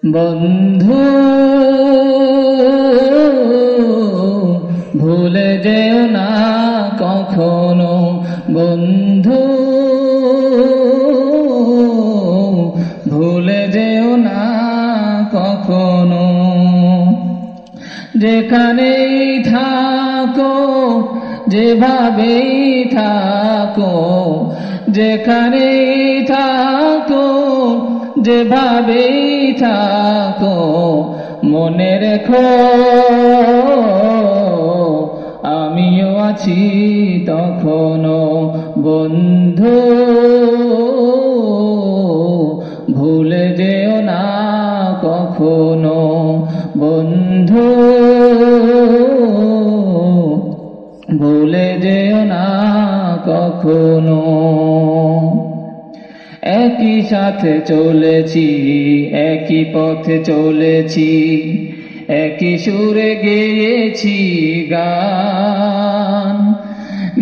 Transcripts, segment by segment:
বন্ধু ভুলে যেও না কখনো, বন্ধু ভুলে যেও না কখনো। যেখানেই থাকো যেভাবেই থাকো, যেখানেই থাকো যেভাবেই থাকো, মনে রেখো আমিও আছি তখনো। বন্ধু ভুলে যেও না কখনো, বন্ধু ভুলে যেও না কখনো। একই সাথে চলেছি, একই পথে চলেছি, একই সুরে গেয়েছি গান।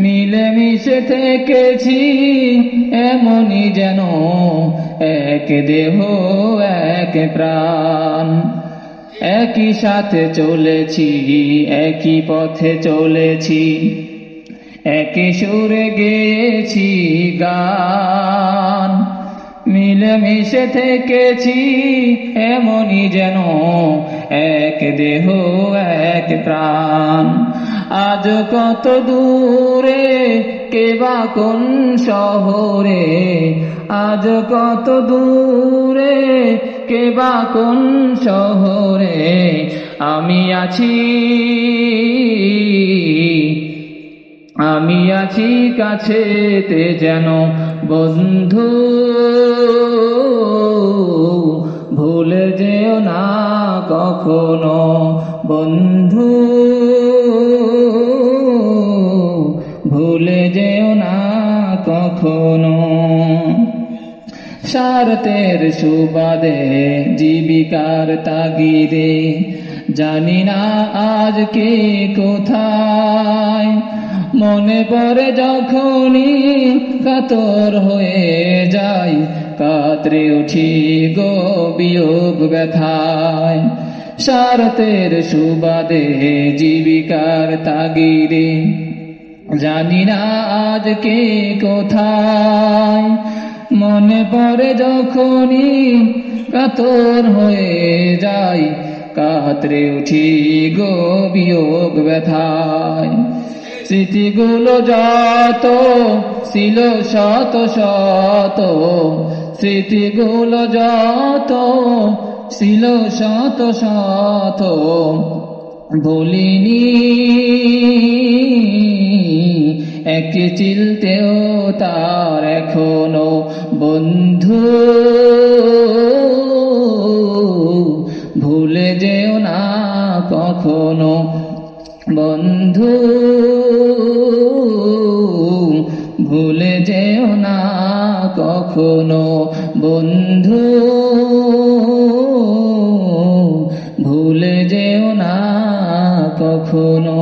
মিলেমিশে থেকেছি এমনই যেন এক দেহ এক প্রাণ। একই সাথে চলেছি, একই পথে চলেছি, একই সুরে গেয়েছি গান। মিলেমিশে থেকেছি এমনই যেন এক দেহ এক প্রাণ। আজ কত দূরে কে বা কোন শহরে, আজ কত দূরে কে বা কোন শহরে, আমি আছি কাছেতে যেন। বন্ধু ভুলে যেও না কখনো, বন্ধু ভুলে যেও না কখনো। স্বার্থের সুবাদে জীবিকার তাগিদে জানি না আজ কে কোথায়। মনে পড়ে যখনই কাতর হয়ে যাই, কাতরে উঠি গো বিয়োগ ব্যথায়। স্বার্থের সুবাদে জীবিকার তাগিদে জানি না আজ কে কোথায়। মনে পড়ে যখনই কাতর হয়ে যাই, কাতরে উঠি গো বিয়োগ ব্যথায়। স্মৃতিগুলো যত ছিল শত শত, স্মৃতিগুলো যত ছিল শত শত, ভুলিনি এক চিলতেও তার এখনো। বন্ধু ভুলে যেও না কখনো, বন্ধু ভুলে যেও না কখনো, বন্ধু ভুলে যেও না কখনো।